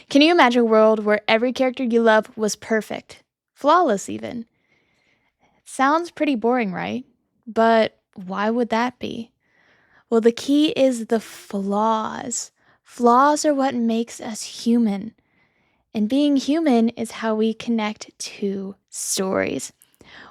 Can you imagine a world where every character you love was perfect? Flawless, even. Sounds pretty boring, right? But why would that be? Well, the key is the flaws. Flaws are what makes us human. And being human is how we connect to stories.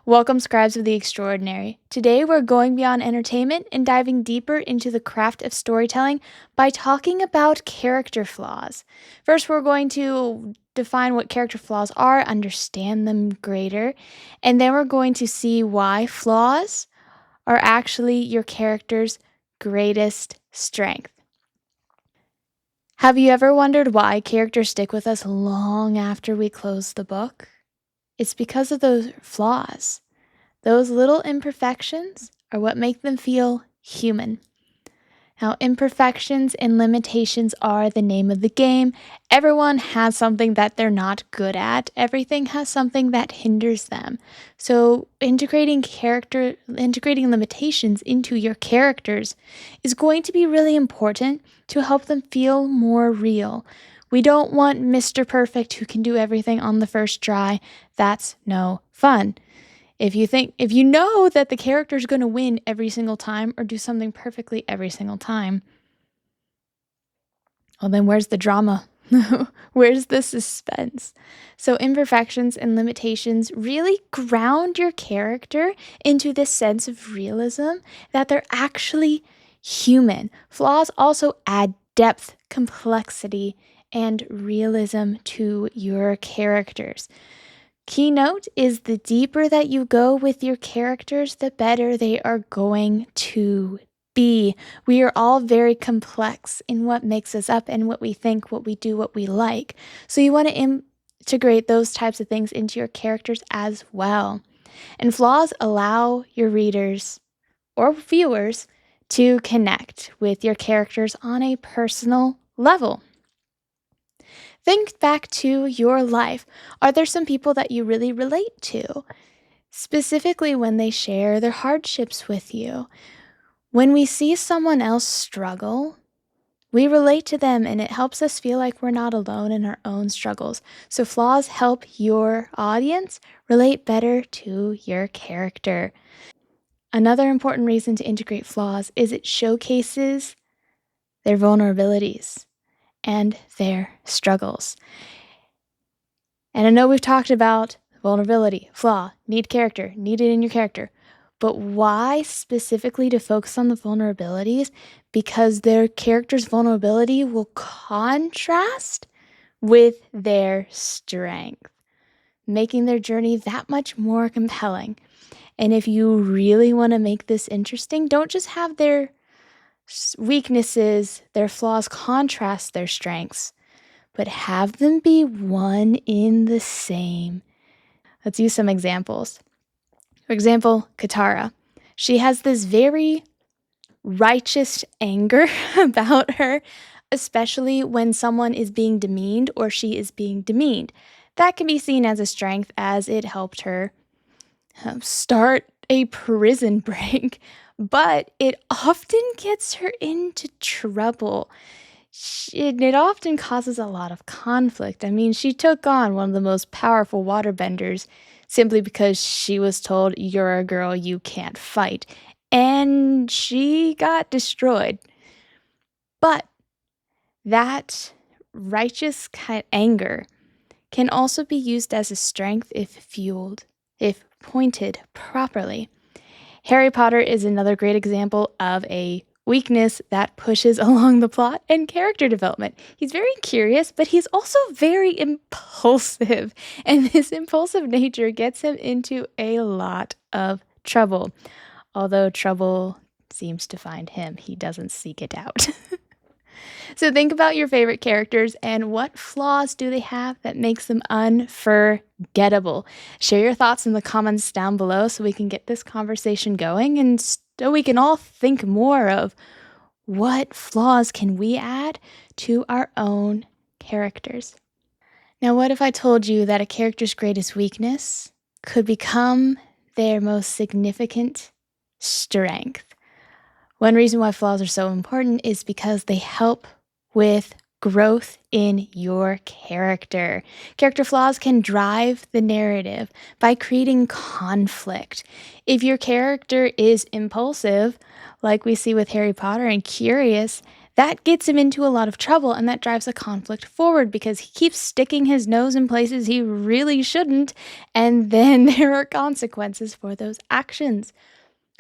Welcome, Scribes of the Extraordinary. Today, we're going beyond entertainment and diving deeper into the craft of storytelling by talking about character flaws. First, we're going to define what character flaws are, understand them greater, and then we're going to see why flaws are actually your character's greatest strength. Have you ever wondered why characters stick with us long after we close the book? It's because of those flaws. Those little imperfections are what make them feel human. Now, imperfections and limitations are the name of the game. Everyone has something that they're not good at. Everything has something that hinders them. So, integrating limitations into your characters is going to be really important to help them feel more real. We don't want Mr. Perfect who can do everything on the first try. That's no fun. If you know that the character is going to win every single time or do something perfectly every single time, well, then where's the drama? Where's the suspense? So imperfections and limitations really ground your character into this sense of realism that they're actually human. Flaws also add depth, complexity, and realism to your characters. Keynote is the deeper that you go with your characters, the better they are going to be. We are all very complex in what makes us up and what we think, what we do, what we like. So you want to integrate those types of things into your characters as well. And flaws allow your readers or viewers to connect with your characters on a personal level. Think back to your life. Are there some people that you really relate to? Specifically when they share their hardships with you. When we see someone else struggle, we relate to them and it helps us feel like we're not alone in our own struggles. So flaws help your audience relate better to your character. Another important reason to integrate flaws is it showcases their vulnerabilities and their struggles. And I know we've talked about vulnerability, flaw, need character, need it in your character. But why specifically to focus on the vulnerabilities? Because their character's vulnerability will contrast with their strength, making their journey that much more compelling. And if you really want to make this interesting, don't just have their weaknesses, their flaws contrast their strengths, but have them be one in the same. Let's use some examples. For example, Katara. She has this very righteous anger about her, especially when someone is being demeaned or she is being demeaned. That can be seen as a strength as it helped her start a prison break, but it often gets her into trouble. It often causes a lot of conflict. I mean, she took on one of the most powerful waterbenders simply because she was told, "You're a girl, you can't fight." And she got destroyed. But that righteous kind of anger can also be used as a strength if pointed properly. Harry Potter is another great example of a weakness that pushes along the plot and character development. He's very curious, but he's also very impulsive, and this impulsive nature gets him into a lot of trouble. Although trouble seems to find him, he doesn't seek it out. So think about your favorite characters and what flaws do they have that makes them unforgettable. Share your thoughts in the comments down below so we can get this conversation going and so we can all think more of what flaws can we add to our own characters. Now, what if I told you that a character's greatest weakness could become their most significant strength? One reason why flaws are so important is because they help with growth in your character. Character flaws can drive the narrative by creating conflict. If your character is impulsive, like we see with Harry Potter, and curious, that gets him into a lot of trouble, and that drives a conflict forward because he keeps sticking his nose in places he really shouldn't, and then there are consequences for those actions.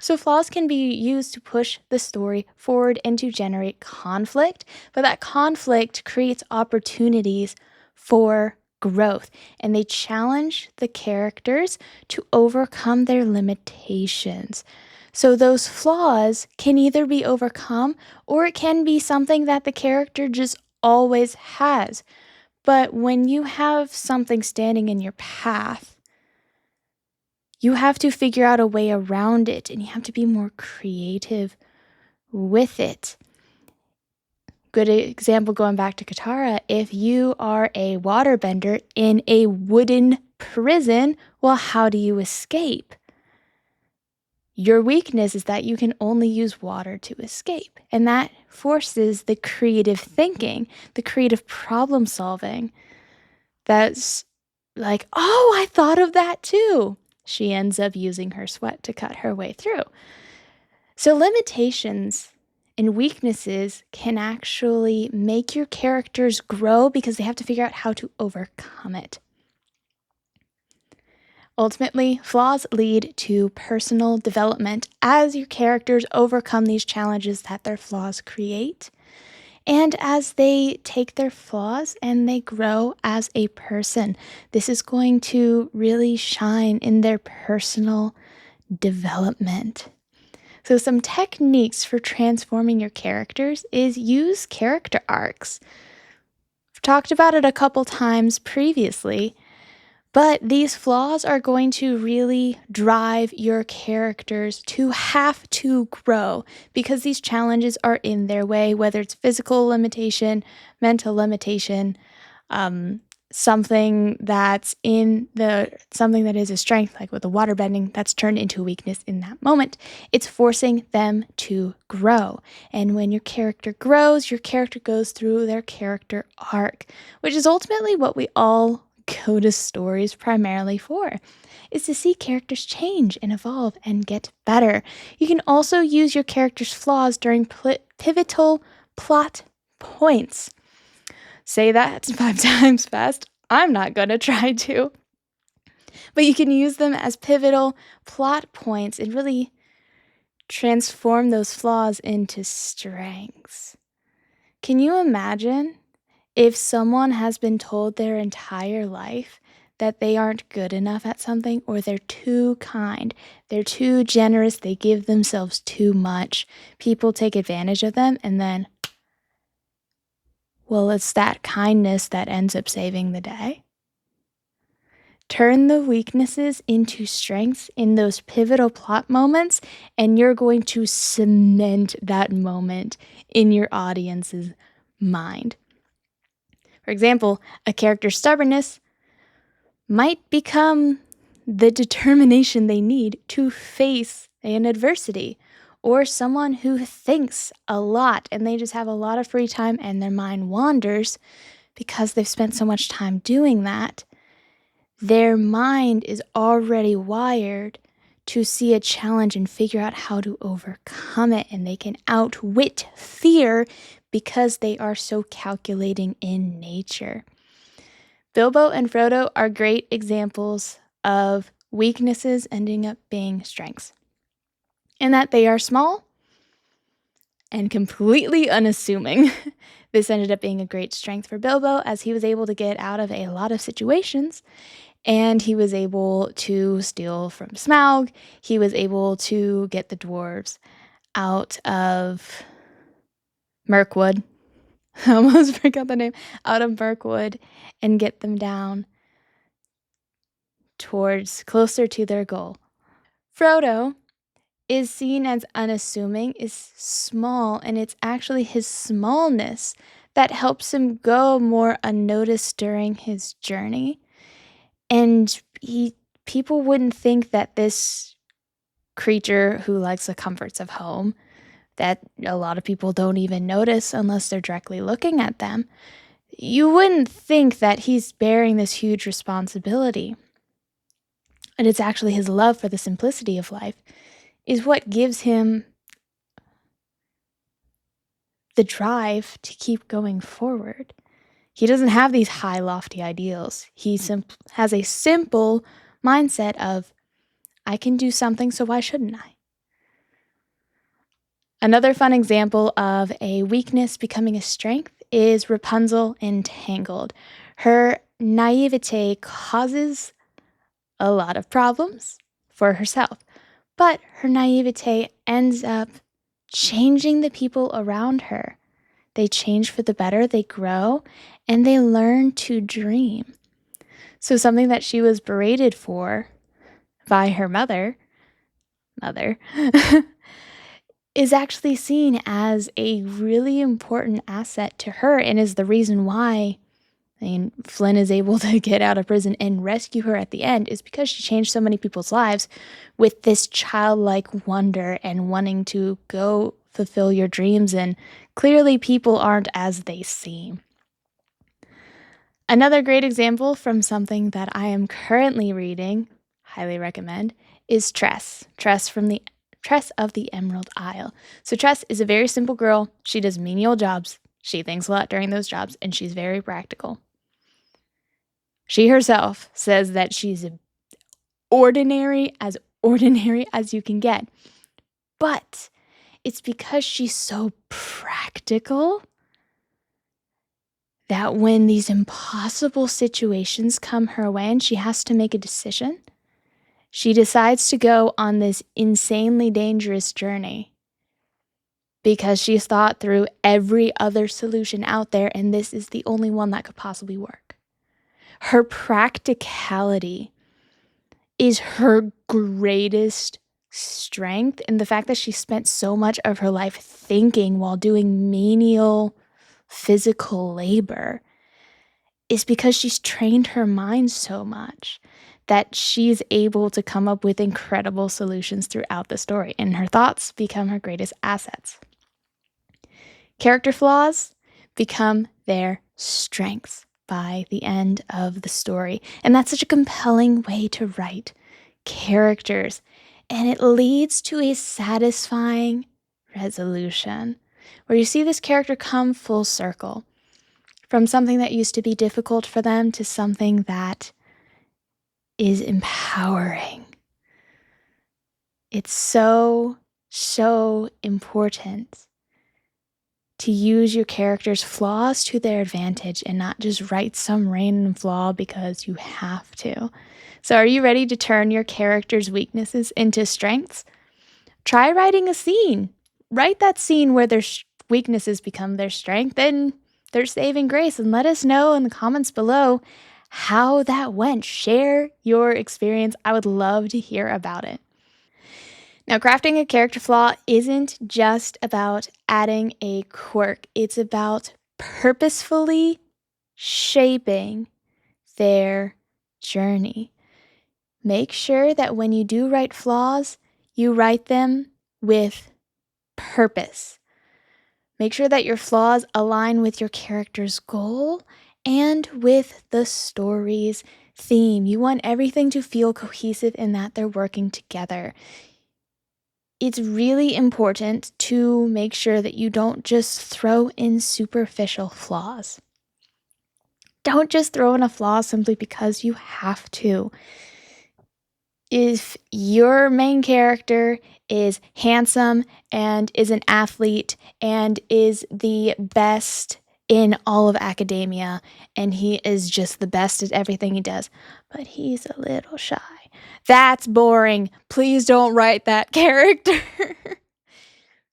So flaws can be used to push the story forward and to generate conflict, but that conflict creates opportunities for growth, and they challenge the characters to overcome their limitations. So those flaws can either be overcome or it can be something that the character just always has. But when you have something standing in your path, you have to figure out a way around it, and you have to be more creative with it. Good example, going back to Katara, if you are a waterbender in a wooden prison, well, how do you escape? Your weakness is that you can only use water to escape, and that forces the creative thinking, the creative problem solving. That's like, oh, I thought of that too. She ends up using her sweat to cut her way through. So limitations and weaknesses can actually make your characters grow because they have to figure out how to overcome it. Ultimately, flaws lead to personal development as your characters overcome these challenges that their flaws create. And as they take their flaws and they grow as a person, this is going to really shine in their personal development. So some techniques for transforming your characters is use character arcs. I've talked about it a couple times previously, but these flaws are going to really drive your characters to have to grow because these challenges are in their way, whether it's physical limitation, mental limitation, something that is a strength, like with the water bending, that's turned into a weakness in that moment. It's forcing them to grow. And when your character grows, your character goes through their character arc, which is ultimately what we all go to stories primarily for, is to see characters change and evolve and get better. You can also use your character's flaws during pivotal plot points. Say that 5 times fast. I'm not going to try to. But you can use them as pivotal plot points and really transform those flaws into strengths. Can you imagine if someone has been told their entire life that they aren't good enough at something, or they're too kind, they're too generous, they give themselves too much, people take advantage of them, and then, well, it's that kindness that ends up saving the day? Turn the weaknesses into strengths in those pivotal plot moments, and you're going to cement that moment in your audience's mind. For example, a character's stubbornness might become the determination they need to face an adversity, or someone who thinks a lot and they just have a lot of free time and their mind wanders because they've spent so much time doing that. Their mind is already wired to see a challenge and figure out how to overcome it, and they can outwit fear because they are so calculating in nature. Bilbo and Frodo are great examples of weaknesses ending up being strengths, in that they are small and completely unassuming. This ended up being a great strength for Bilbo, as he was able to get out of a lot of situations, and he was able to steal from Smaug. He was able to get the dwarves out of Mirkwood. I almost forgot the name. Out of Mirkwood, and get them down towards closer to their goal. Frodo is seen as unassuming, is small, and it's actually his smallness that helps him go more unnoticed during his journey. And people wouldn't think that this creature who likes the comforts of home, that a lot of people don't even notice unless they're directly looking at them. You wouldn't think that he's bearing this huge responsibility. And it's actually his love for the simplicity of life is what gives him the drive to keep going forward. He doesn't have these high, lofty ideals. He has a simple mindset of, I can do something, so why shouldn't I? Another fun example of a weakness becoming a strength is Rapunzel in Tangled. Her naivete causes a lot of problems for herself, but her naivete ends up changing the people around her. They change for the better, they grow, and they learn to dream. So something that she was berated for by her mother, is actually seen as a really important asset to her and is the reason why Flynn is able to get out of prison and rescue her at the end is because she changed so many people's lives with this childlike wonder and wanting to go fulfill your dreams, and clearly people aren't as they seem. Another great example from something that I am currently reading, highly recommend, is Tress of the Emerald Isle. So Tress is a very simple girl. She does menial jobs. She thinks a lot during those jobs, and she's very practical. She herself says that she's ordinary as you can get. But it's because she's so practical that when these impossible situations come her way and she has to make a decision, she decides to go on this insanely dangerous journey because she's thought through every other solution out there, and this is the only one that could possibly work. Her practicality is her greatest strength, and the fact that she spent so much of her life thinking while doing menial physical labor is because she's trained her mind so much that she's able to come up with incredible solutions throughout the story, and her thoughts become her greatest assets. Character flaws become their strengths by the end of the story, and that's such a compelling way to write characters, and it leads to a satisfying resolution where you see this character come full circle from something that used to be difficult for them to something that is empowering. It's so important to use your character's flaws to their advantage and not just write some random flaw because you have to. So are you ready to turn your character's weaknesses into strengths? Try writing a scene. Write that scene where their weaknesses become their strength and their saving grace, and let us know in the comments below how that went. Share your experience. I would love to hear about it. Now, crafting a character flaw isn't just about adding a quirk. It's about purposefully shaping their journey. Make sure that when you do write flaws, you write them with purpose. Make sure that your flaws align with your character's goal and with the story's theme. You want everything to feel cohesive in that they're working together. It's really important to make sure that you don't just throw in superficial flaws. Don't just throw in a flaw simply because you have to. If your main character is handsome and is an athlete and is the best in all of academia and he is just the best at everything he does, but he's a little shy, that's boring. Please don't write that character.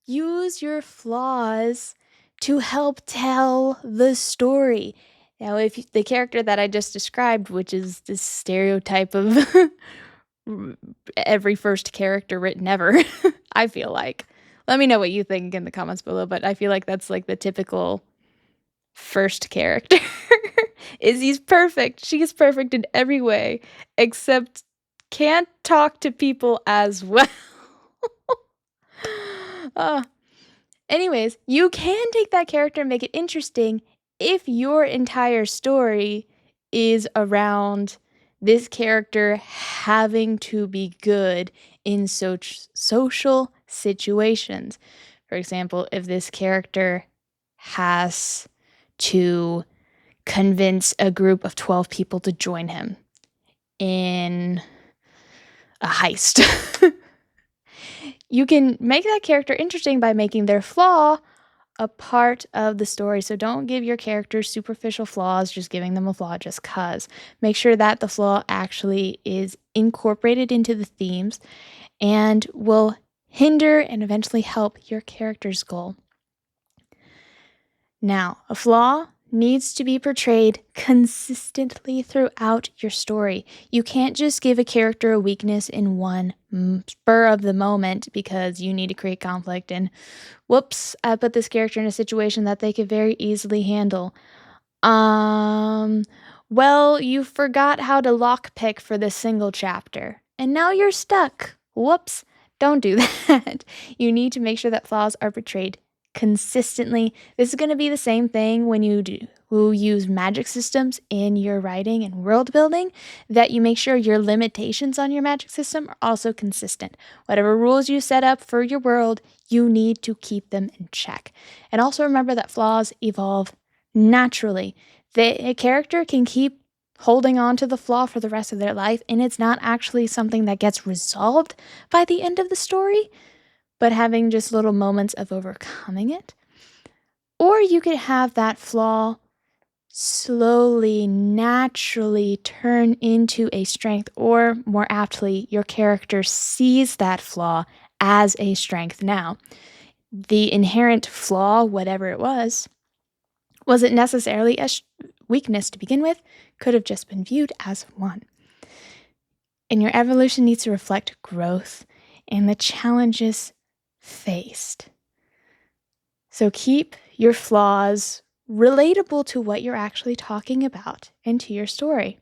Use your flaws to help tell the story. Now, if the character that I just described, which is this stereotype of every first character written ever, I feel like. Let me know what you think in the comments below, but I feel like that's like the typical first character. Izzy's perfect. She's perfect in every way, except can't talk to people as well. Anyways, you can take that character and make it interesting if your entire story is around this character having to be good in social situations. For example, if this character has to convince a group of 12 people to join him in a heist. You can make that character interesting by making their flaw a part of the story. So don't give your characters superficial flaws, just giving them a flaw just cuz. Make sure that the flaw actually is incorporated into the themes and will hinder and eventually help your character's goal. Now, a flaw needs to be portrayed consistently throughout your story. You can't just give a character a weakness in one spur of the moment because you need to create conflict and whoops, I put this character in a situation that they could very easily handle. Well, you forgot how to lockpick for this single chapter, and now you're stuck. Whoops, don't do that. You need to make sure that flaws are portrayed consistently. This is going to be the same thing when you use magic systems in your writing and world building, that you make sure your limitations on your magic system are also consistent. Whatever rules you set up for your world, you need to keep them in check. And also remember that flaws evolve naturally. A character can keep holding on to the flaw for the rest of their life, and it's not actually something that gets resolved by the end of the story, but having just little moments of overcoming it. Or you could have that flaw slowly, naturally turn into a strength, or more aptly, your character sees that flaw as a strength now. The inherent flaw, whatever it wasn't necessarily a weakness to begin with, could have just been viewed as one. And your evolution needs to reflect growth and the challenges faced. So keep your flaws relatable to what you're actually talking about and to your story.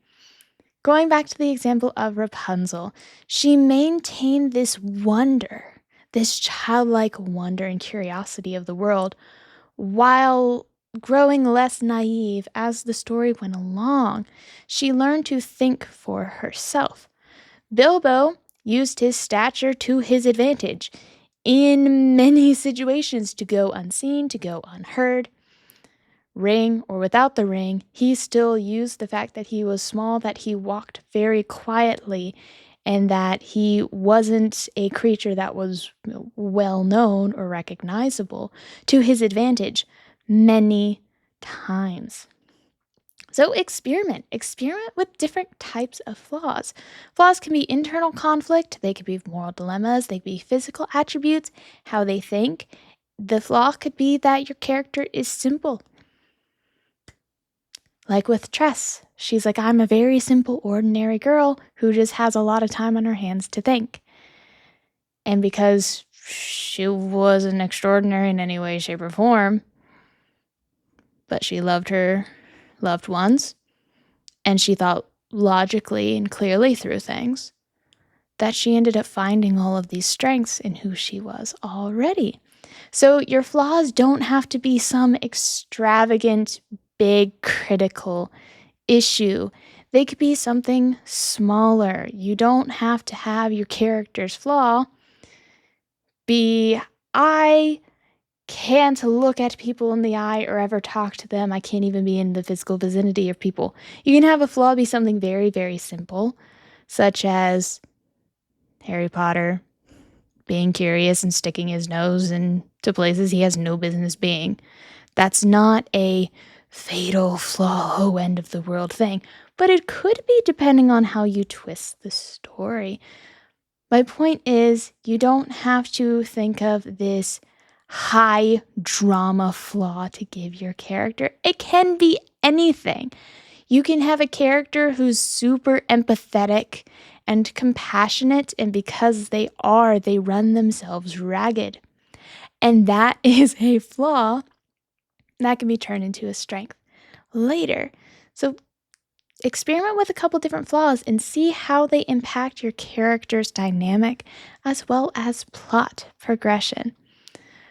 Going back to the example of Rapunzel, she maintained this wonder, this childlike wonder and curiosity of the world, while growing less naive as the story went along. She learned to think for herself. Bilbo used his stature to his advantage in many situations to go unseen, to go unheard. Ring or without the ring, he still used the fact that he was small, that he walked very quietly, and that he wasn't a creature that was well known or recognizable, to his advantage many times. So experiment with different types of flaws. Flaws can be internal conflict, they could be moral dilemmas, they could be physical attributes, how they think. The flaw could be that your character is simple. Like with Tress, she's like, I'm a very simple, ordinary girl who just has a lot of time on her hands to think. And because she wasn't extraordinary in any way, shape, or form, but she loved her loved ones, and she thought logically and clearly through things, that she ended up finding all of these strengths in who she was already. So your flaws don't have to be some extravagant, big, critical issue. They could be something smaller. You don't have to have your character's flaw be, I can't look at people in the eye or ever talk to them. I can't even be in the physical vicinity of people. You can have a flaw be something very, very simple, such as Harry Potter being curious and sticking his nose into places he has no business being. That's not a fatal flaw, oh, end of the world thing, but it could be depending on how you twist the story. My point is, you don't have to think of this high drama flaw to give your character. It can be anything. You can have a character who's super empathetic and compassionate, and because they run themselves ragged. And that is a flaw that can be turned into a strength later. So experiment with a couple different flaws and see how they impact your character's dynamic as well as plot progression.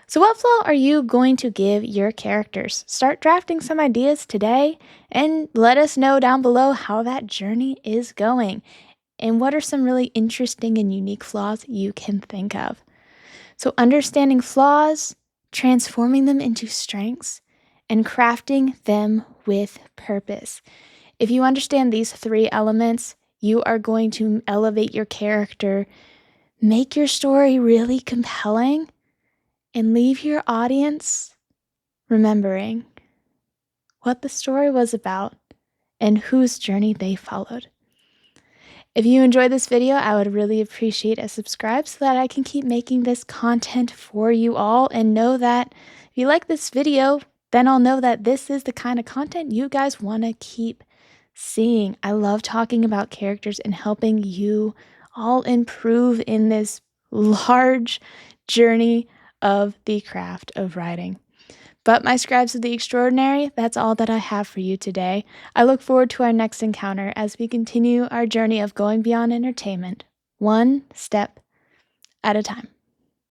So, what flaw are you going to give your characters? Start drafting some ideas today and let us know down below how that journey is going and what are some really interesting and unique flaws you can think of. So, understanding flaws, transforming them into strengths, and crafting them with purpose. If you understand these three elements, you are going to elevate your character, make your story really compelling, and leave your audience remembering what the story was about and whose journey they followed. If you enjoyed this video, I would really appreciate a subscribe so that I can keep making this content for you all, and know that if you like this video, then I'll know that this is the kind of content you guys want to keep seeing. I love talking about characters and helping you all improve in this large journey of the craft of writing. But my scribes of the extraordinary, that's all that I have for you today. I look forward to our next encounter as we continue our journey of going beyond entertainment, one step at a time.